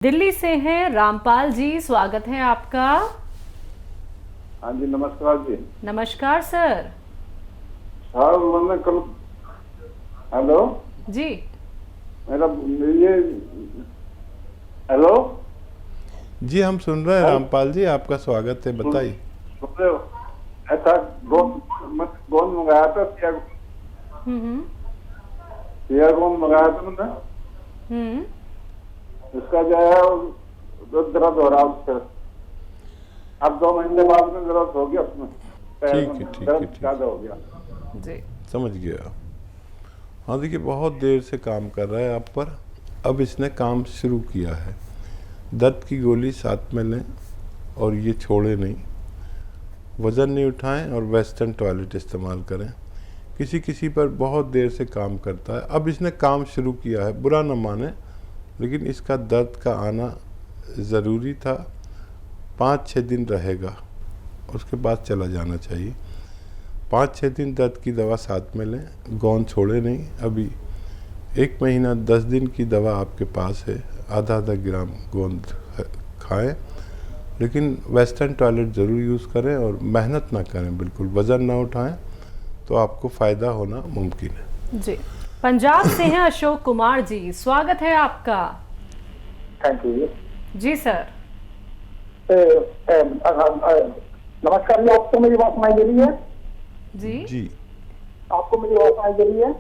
दिल्ली से हैं रामपाल जी, स्वागत है आपका। हाँ जी, नमस्कार जी। नमस्कार सर। सर मैंने कल, हेलो जी मेरा ये, हेलो जी हम सुन रहे हैं हेलो, रामपाल जी, आपका स्वागत है, सुन बताइए। सुन रहे हो? ऐसा गोंद मंगाया था, हम्म सिया गोंद मंगाया था मैंने। हम्म इसका जो है दर्द हो रहा है उससे। अब 2 महीने बाद में दर्द हो गया उसमें, पैर ठीक में है, ठीक है, दर्द ठीक ज्यादा है, हो गया। जी समझ गया। हाँ देखिए, बहुत देर से काम कर रहा है आप पर, अब इसने काम शुरू किया है। दर्द की गोली साथ में लें और ये छोड़े नहीं। वज़न नहीं उठाएं और वेस्टर्न टॉयलेट इस्तेमाल करें। किसी किसी पर बहुत देर से काम करता है, अब इसने काम शुरू किया है, बुरा न माने, लेकिन इसका दर्द का आना ज़रूरी था। 5-6 दिन रहेगा, उसके बाद चला जाना चाहिए। 5-6 दिन दर्द की दवा साथ में लें, गोंद छोड़े नहीं। अभी 1 महीना 10 दिन की दवा आपके पास है, आधा ग्राम गोंद खाएं, लेकिन वेस्टर्न टॉयलेट ज़रूर यूज़ करें और मेहनत ना करें, बिल्कुल वज़न ना उठाएं, तो आपको फ़ायदा होना मुमकिन है। जी। पंजाब से हैं अशोक कुमार जी, स्वागत है आपका। Thank you. जी सर। नमस्कार जी, आपको मेरी बात सुनाई दे रही है? जी जी आपको मेरी बात सुनाई दे रही है?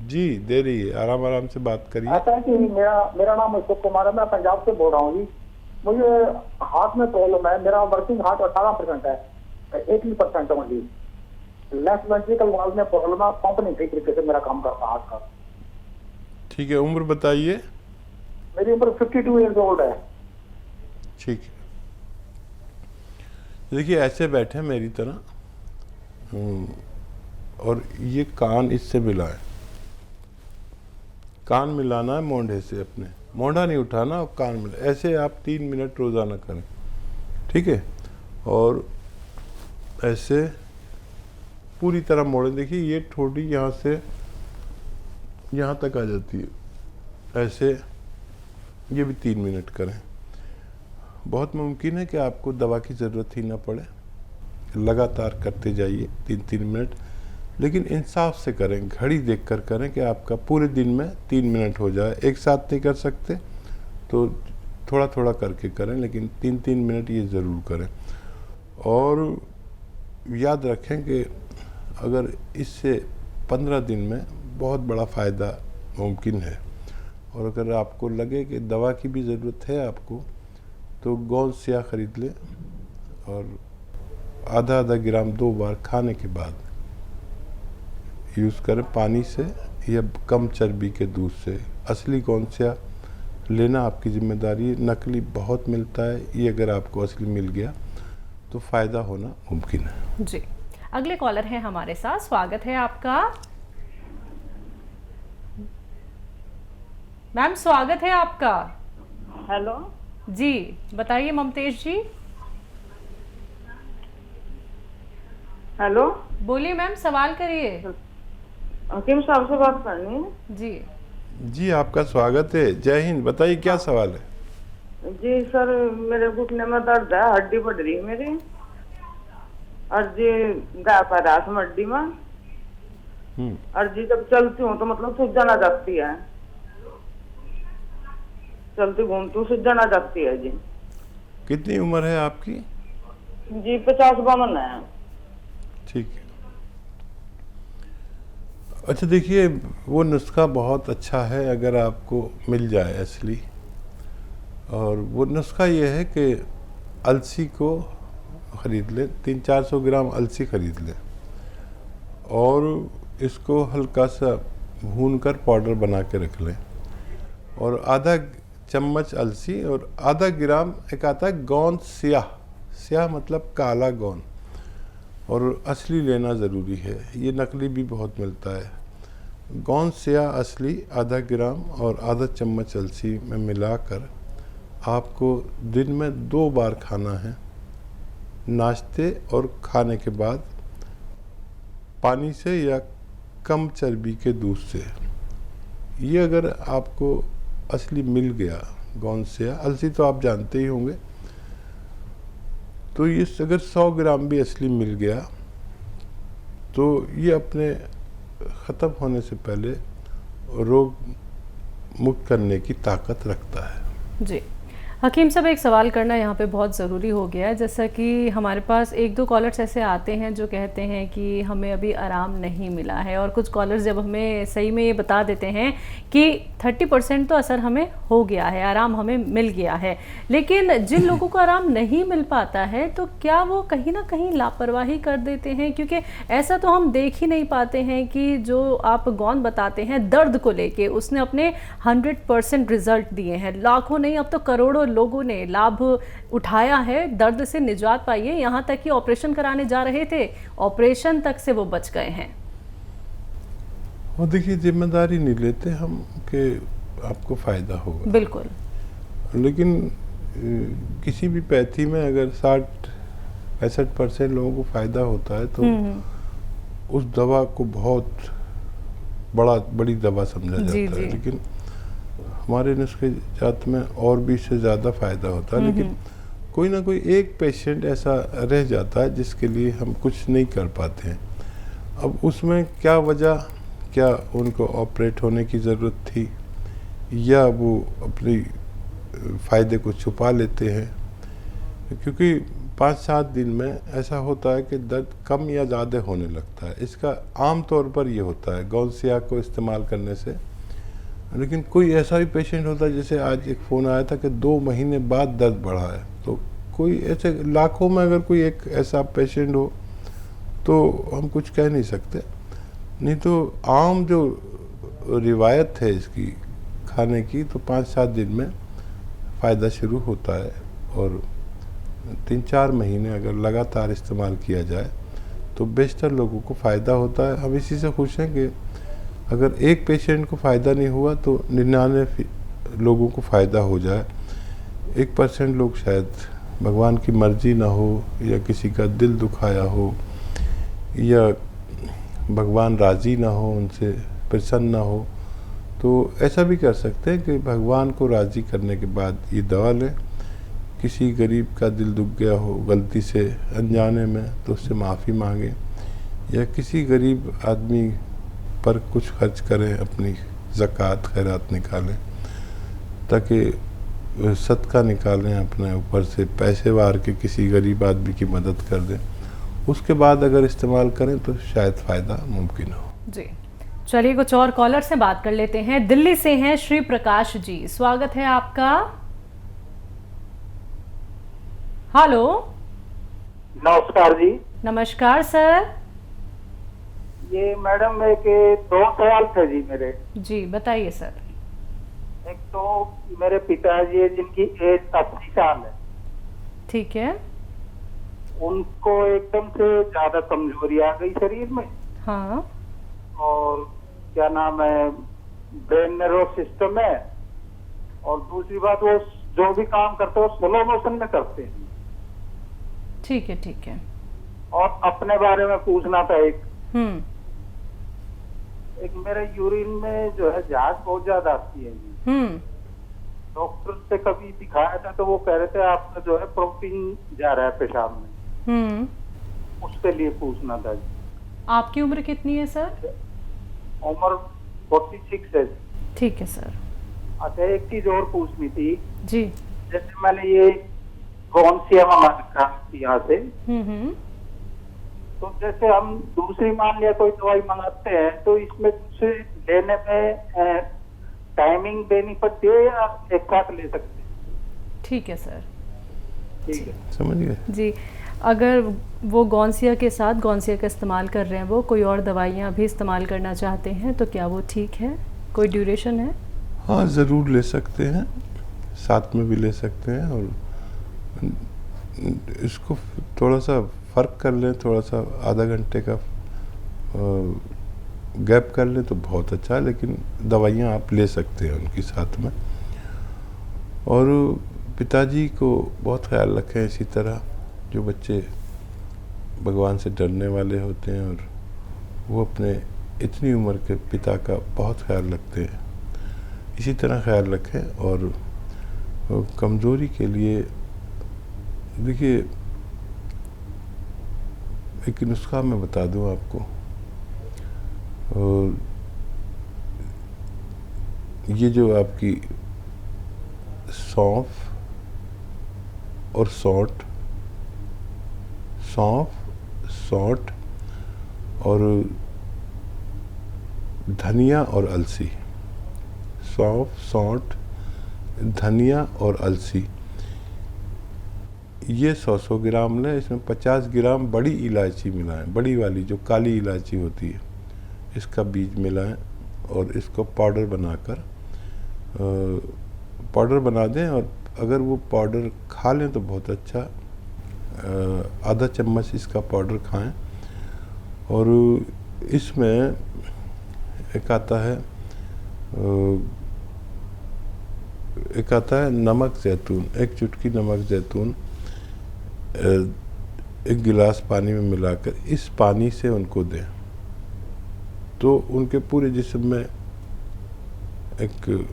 जी दे रही है, आराम आराम से बात करिए। ऐसा है कि मेरा नाम अशोक कुमार है, मैं पंजाब से बोल रहा हूँ जी। मुझे हार्ट में प्रॉब्लम है, मेरा वर्किंग हार्ट 18% है, 80% ओनली। लेफ्ट वेंट्रिकल वाल्व में प्रॉब्लम है, पंप नहीं सही तरीके से मेरा काम करता हार्ट का। ठीक है, उम्र बताइए। मेरी उम्र 52 ईयर्स ओल्ड है। ठीक है, देखिए ऐसे बैठे मेरी तरह, और ये कान इससे मिलाएं। कान मिलाना है मोंढे से, अपने मोंढा नहीं उठाना और कान मिला, ऐसे आप 3 मिनट रोज़ाना करें, ठीक है। और ऐसे पूरी तरह मोड़ें। देखिए ये ठोड़ी यहाँ से यहाँ तक आ जाती है, ऐसे ये भी 3 मिनट करें। बहुत मुमकिन है कि आपको दवा की ज़रूरत ही ना पड़े, लगातार करते जाइए 3-3 मिनट, लेकिन इंसाफ से करें, घड़ी देखकर करें कि आपका पूरे दिन में 3 मिनट हो जाए। एक साथ नहीं कर सकते तो थोड़ा थोड़ा करके करें, लेकिन 3-3 मिनट ये ज़रूर करें। और याद रखें कि अगर इससे 15 दिन में बहुत बड़ा फ़ायदा मुमकिन है, और अगर आपको लगे कि दवा की भी ज़रूरत है आपको, तो गोंद स्याह ख़रीद लें और आधा ग्राम 2 बार खाने के बाद यूज़ करें, पानी से या कम चर्बी के दूध से। असली गोंद स्याह लेना आपकी जिम्मेदारी है, नकली बहुत मिलता है, ये अगर आपको असली मिल गया तो फ़ायदा होना मुमकिन है। जी। अगले कॉलर हैं हमारे साथ, स्वागत है आपका। मैम स्वागत है आपका। हेलो जी बताइए ममतेश जी। हेलो, बोलिए मैम, सवाल करिए। हकीम साहब से बात करनी है। जी जी आपका स्वागत है, जय हिंद। बताइए क्या सवाल है। जी सर, मेरे घुटने में दर्द है, हड्डी बढ़ रही है मेरी, और जी गैप है रात में हड्डी में, और जी जब चलती हूँ तो मतलब सूजन आ जाती है, चलती घूमती हूँ सूजन आ जाती है जी। कितनी उम्र है आपकी। जी 50-52 है। ठीक है, अच्छा देखिए, वो नुस्खा बहुत अच्छा है अगर आपको मिल जाए असली। और वो नुस्खा ये है कि अलसी को ख़रीद लें, 300-400 ग्राम अलसी ख़रीद लें, और इसको हल्का सा भून कर पाउडर बना के रख लें, और आधा चम्मच अलसी और आधा ग्राम एक आता है गोंद स्याह। स्याह मतलब काला गोंद, और असली लेना ज़रूरी है, ये नकली भी बहुत मिलता है। गोंद स्याह असली आधा ग्राम और आधा चम्मच अलसी में मिलाकर आपको दिन में 2 बार खाना है, नाश्ते और खाने के बाद, पानी से या कम चर्बी के दूध से। ये अगर आपको असली मिल गया गौनसिया, अलसी तो आप जानते ही होंगे। तो ये अगर 100 ग्राम भी असली मिल गया तो ये अपने ख़त्म होने से पहले रोग मुक्त करने की ताकत रखता है। जी हकीम साहब, एक सवाल करना यहाँ पे बहुत ज़रूरी हो गया है। जैसा कि हमारे पास एक दो कॉलर्स ऐसे आते हैं जो कहते हैं कि हमें अभी आराम नहीं मिला है, और कुछ कॉलर्स जब हमें सही में ये बता देते हैं कि 30% तो असर हमें हो गया है, आराम हमें मिल गया है। लेकिन जिन लोगों को आराम नहीं मिल पाता है तो क्या वो कहीं ना कहीं लापरवाही कर देते हैं? क्योंकि ऐसा तो हम देख ही नहीं पाते हैं कि जो आप गौन बताते हैं दर्द को लेके उसने अपने 100% रिजल्ट दिए हैं। लाखों नहीं, अब तो करोड़ों लोगों ने लाभ उठाया है, दर्द से निजात पाई है। यहाँ तक कि ऑपरेशन कराने जा रहे थे, ऑपरेशन तक से वो बच गए हैं। और देखिए, जिम्मेदारी नहीं लेते हम कि आपको फ़ायदा होगा, बिल्कुल। लेकिन किसी भी पैथी में अगर 60-65% लोगों को फ़ायदा होता है तो उस दवा को बहुत बड़ी दवा समझा जाता है। लेकिन हमारे नुस्खे जात में और भी इससे ज़्यादा फ़ायदा होता है। लेकिन कोई ना कोई एक पेशेंट ऐसा रह जाता है जिसके लिए हम कुछ नहीं कर पाते हैं। अब उसमें क्या वजह, क्या उनको ऑपरेट होने की ज़रूरत थी या वो अपनी फ़ायदे को छुपा लेते हैं? क्योंकि 5-7 दिन में ऐसा होता है कि दर्द कम या ज़्यादा होने लगता है। इसका आम तौर पर ये होता है गौनसिया को इस्तेमाल करने से। लेकिन कोई ऐसा भी पेशेंट होता है, जैसे आज एक फ़ोन आया था कि 2 महीने बाद दर्द बढ़ा है। तो कोई ऐसे लाखों में अगर कोई एक ऐसा पेशेंट हो तो हम कुछ कह नहीं सकते। नहीं तो आम जो रिवायत है इसकी खाने की, तो 5-7 दिन में फ़ायदा शुरू होता है और 3-4 महीने अगर लगातार इस्तेमाल किया जाए तो बेशतर लोगों को फ़ायदा होता है। हम इसी से खुश हैं कि अगर एक पेशेंट को फ़ायदा नहीं हुआ तो 99 लोगों को फ़ायदा हो जाए। 1% लोग शायद भगवान की मर्ज़ी ना हो या किसी का दिल दुखाया हो या भगवान राज़ी ना हो, उनसे प्रसन्न ना हो, तो ऐसा भी कर सकते हैं कि भगवान को राज़ी करने के बाद ये दवा लें। किसी गरीब का दिल दुख गया हो गलती से अनजाने में तो उससे माफ़ी मांगें, या किसी गरीब आदमी पर कुछ खर्च करें, अपनी ज़कात खैरात निकालें, ताकि सदका निकालें अपने ऊपर से, पैसे वार के किसी गरीब आदमी की मदद कर दें। उसके बाद अगर इस्तेमाल करें तो शायद फ़ायदा मुमकिन हो। जी चलिए, कुछ और कॉलर से बात कर लेते हैं। दिल्ली से हैं श्री प्रकाश जी, स्वागत है आपका। हेलो, नमस्कार जी। नमस्कार सर। ये मैडम एक 2 सवाल थे जी मेरे। जी बताइए सर। एक तो मेरे पिताजी है जिनकी एज 80 साल है, ठीक है। उनको एकदम से ज्यादा कमजोरी आ गई शरीर में। हाँ। और क्या नाम है, ब्रेन नर्व सिस्टम है। और दूसरी बात, वो जो भी काम करते हैं वो स्लो मोशन में करते हैं। ठीक है, ठीक है। और अपने बारे में पूछना था हम्म। एक मेरे यूरिन में जो है जांच बहुत ज्यादा आती है। डॉक्टर से कभी दिखाया था तो वो कह रहे थे आपका जो है प्रोटीन जा रहा है पेशाब में। उसके लिए पूछना था जी। आपकी उम्र कितनी है सर? उम्र 46 है। ठीक है सर। अच्छा, एक चीज और पूछनी थी जी। जैसे मैंने ये गौनसिया मंगा रखा यहाँ से, तो जैसे हम दूसरी मान लिया कोई दवाई मंगाते हैं तो इसमें दूसरे लेने में टाइमिंग देनी पड़ती है या एक साथ ले सकते हैं? ठीक है सर। ठीक है, समझ गए जी। अगर वो गौनसिया के साथ गौनसिया का इस्तेमाल कर रहे हैं, वो कोई और दवाइयाँ भी इस्तेमाल करना चाहते हैं तो क्या वो ठीक है? कोई ड्यूरेशन है? हाँ, ज़रूर ले सकते हैं, साथ में भी ले सकते हैं। और इसको थोड़ा सा फ़र्क कर लें, थोड़ा सा आधा घंटे का गैप कर लें तो बहुत अच्छा है। लेकिन दवाइयाँ आप ले सकते हैं उनकी साथ में। और पिताजी को बहुत ख्याल रखें। इसी तरह जो बच्चे भगवान से डरने वाले होते हैं और वो अपने इतनी उम्र के पिता का बहुत ख्याल रखते हैं, इसी तरह ख्याल रखें। और और कमज़ोरी के लिए देखिए एक नुस्खा मैं बता दूं आपको। और ये जो आपकी सौंफ और सौंठ और धनिया और अलसी, सौंफ, सौंठ, धनिया और अलसी, ये 100 ग्राम लें। इसमें 50 ग्राम बड़ी इलायची मिलाएं, बड़ी वाली जो काली इलायची होती है, इसका बीज मिलाएं और इसको पाउडर बना दें। और अगर वो पाउडर खा लें तो बहुत अच्छा, आधा चम्मच इसका पाउडर खाएं। और इसमें एक आता है नमक ज़ैतून, एक चुटकी नमक ज़ैतून 1 गिलास पानी में मिलाकर इस पानी से उनको दें, तो उनके पूरे जिस्म में एक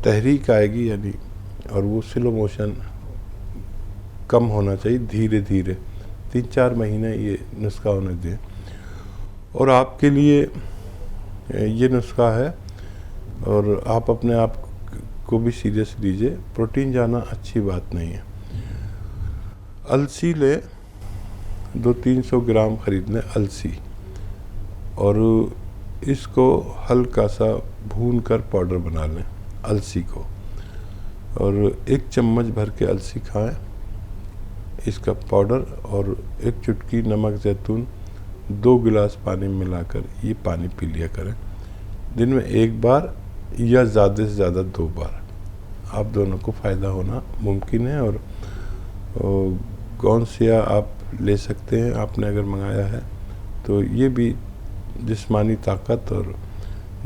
तहरीक आएगी, यानी और वो स्लो मोशन कम होना चाहिए, धीरे धीरे 3-4 महीने ये नुस्खा उन्हें दें। और आपके लिए ये नुस्खा है और आप अपने आप को भी सीरियस लीजिए। प्रोटीन जाना अच्छी बात नहीं है। अलसी ले 200-300 ग्राम खरीद लें अलसी, और इसको हल्का सा भून कर पाउडर बना लें अलसी को, और 1 चम्मच भर के अलसी खाएं इसका पाउडर, और 1 चुटकी नमक ज़ैतून 2 गिलास पानी में मिलाकर ये पानी पी लिया करें। दिन में 1 बार या ज़्यादा से ज़्यादा 2 बार, आप दोनों को फ़ायदा होना मुमकिन है। और गौनसिया आप ले सकते हैं, आपने अगर मंगाया है तो ये भी जिस्मानी ताकत और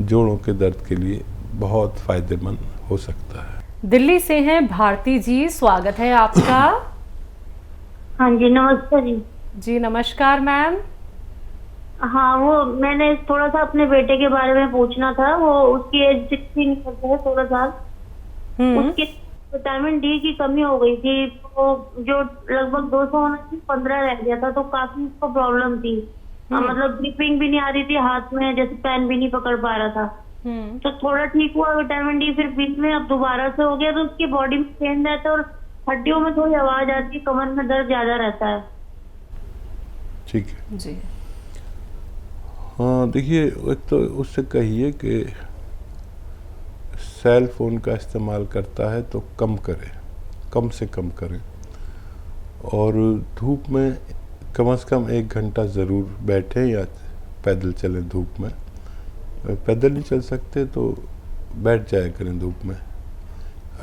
जोड़ों के दर्द के लिए बहुत फ़ायदेमंद हो सकता है। दिल्ली से हैं भारती जी, स्वागत है आपका। हाँ जी, नमस्ते जी। जी नमस्कार मैम। हाँ, वो मैंने थोड़ा सा अपने बेटे के बारे में पूछना था। वो उसकी एज 16 है, 16 साल। उसके विटामिन डी की कमी हो गई थी, तो जो लगभग 200 होना थी 15 रह गया था, तो काफी उसको प्रॉब्लम थी। मतलब ग्रिपिंग भी नहीं आ रही थी हाथ में, जैसे पेन भी नहीं पकड़ पा रहा था। तो थोड़ा ठीक हुआ विटामिन डी, फिर बीच में अब दोबारा से हो गया। तो उसकी बॉडी में पेन रहता है और हड्डियों में थोड़ी आवाज आती है, कमर में दर्द ज्यादा रहता है। ठीक है जी। हाँ देखिए, एक तो उससे कहिए कि सेल फोन का इस्तेमाल करता है तो कम करे, कम से कम करें। और धूप में कम से कम 1 घंटा ज़रूर बैठें या पैदल चलें धूप में। पैदल नहीं चल सकते तो बैठ जाया करें धूप में।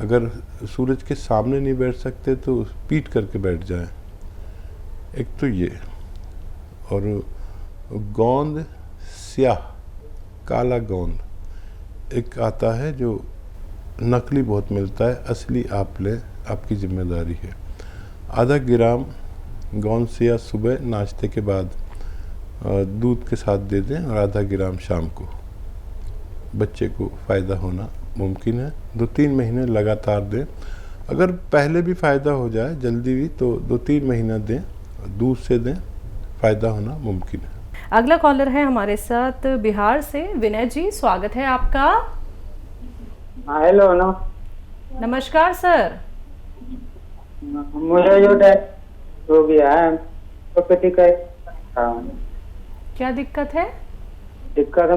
अगर सूरज के सामने नहीं बैठ सकते तो पीट करके बैठ जाएं। एक तो ये, और गोंद स्याह, काला गोंद एक आता है जो नकली बहुत मिलता है, असली आप लें, आपकी जिम्मेदारी है। आधा ग्राम गोंद स्याह सुबह नाश्ते के बाद दूध के साथ दे दें, और आधा ग्राम शाम को। बच्चे को फ़ायदा होना मुमकिन है। 2-3 महीने लगातार दें। अगर पहले भी फ़ायदा हो जाए जल्दी भी, तो 2-3 महीना दें, दूध से दें, फ़ायदा होना मुमकिन है। अगला कॉलर है हमारे साथ बिहार से, विनय जी, स्वागत है आपका। हेलो। नमस्कार सर। मुझे जो हो गया है तो क्या दिक्कत है? दिक्कत है,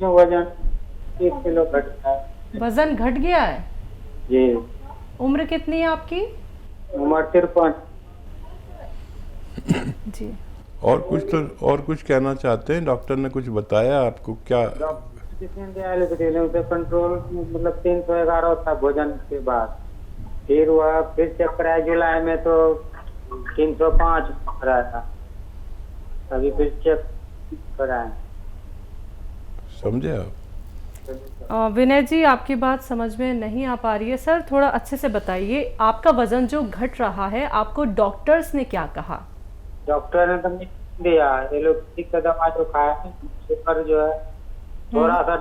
जो वजन 1 किलो घट गया है। वजन घट गया है जी। उम्र कितनी है आपकी? उम्र 53 जी। और कुछ कहना चाहते हैं? डॉक्टर ने कुछ बताया आपको क्या? उसे कंट्रोल मतलब 311 था भोजन के बाद, फिर हुआ, फिर चेक कराया जुलाई में तो 305 कराया था, अभी फिर चेक कराया। समझे आप? विनय जी, आपकी बात समझ में नहीं आ पा रही है सर, थोड़ा अच्छे से बताइए। आपका वजन जो घट रहा है, आपको डॉक्टर्स ने क्या कहा? डॉक्टर ने तो दिया एलोपैथिक का दवा जो खाया है, पर जो है थोड़ा सा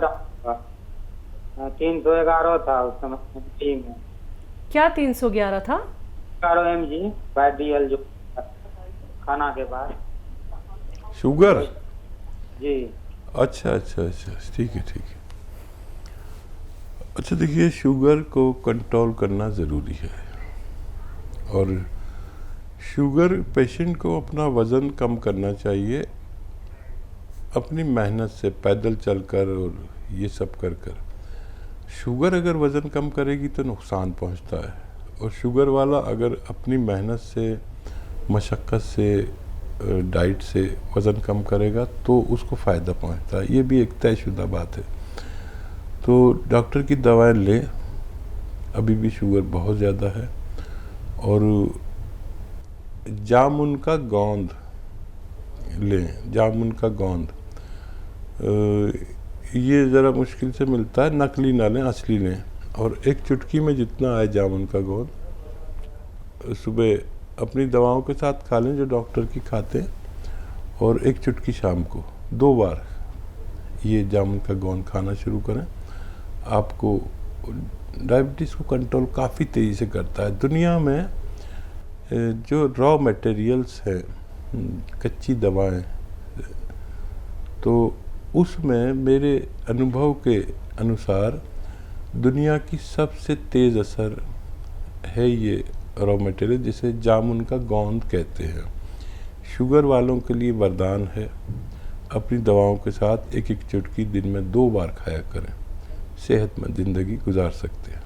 311 था उस समय MG में। क्या 311 था? 11 mg बाय DL जो खाना के बाद। शुगर? जी। अच्छा अच्छा अच्छा, ठीक है ठीक है। अच्छा देखिए, शुगर को कंट्रोल करना ज़रूरी है, और शुगर पेशेंट को अपना वज़न कम करना चाहिए अपनी मेहनत से, पैदल चलकर और ये सब कर कर। शुगर अगर वज़न कम करेगी तो नुकसान पहुंचता है, और शुगर वाला अगर अपनी मेहनत से, मशक्क़त से, डाइट से वज़न कम करेगा तो उसको फ़ायदा पहुंचता है। ये भी एक तयशुदा बात है। तो डॉक्टर की दवाएं लें, अभी भी शुगर बहुत ज़्यादा है। और जामुन का गोंद लें, जामुन का गोंद, ये ज़रा मुश्किल से मिलता है, नकली ना लें, असली लें। और एक चुटकी में जितना आए जामुन का गोंद सुबह अपनी दवाओं के साथ खा लें जो डॉक्टर की खाते हैं, और एक चुटकी शाम को, 2 बार ये जामुन का गोंद खाना शुरू करें। आपको डायबिटीज़ को कंट्रोल काफ़ी तेज़ी से करता है। दुनिया में जो रॉ मटेरियल्स हैं, कच्ची दवाएं, तो उसमें मेरे अनुभव के अनुसार दुनिया की सबसे तेज़ असर है ये रॉ मटेरियल, जिसे जामुन का गोंद कहते हैं। शुगर वालों के लिए वरदान है। अपनी दवाओं के साथ एक एक चुटकी दिन में 2 बार खाया करें, सेहतमंद ज़िंदगी गुजार सकते हैं।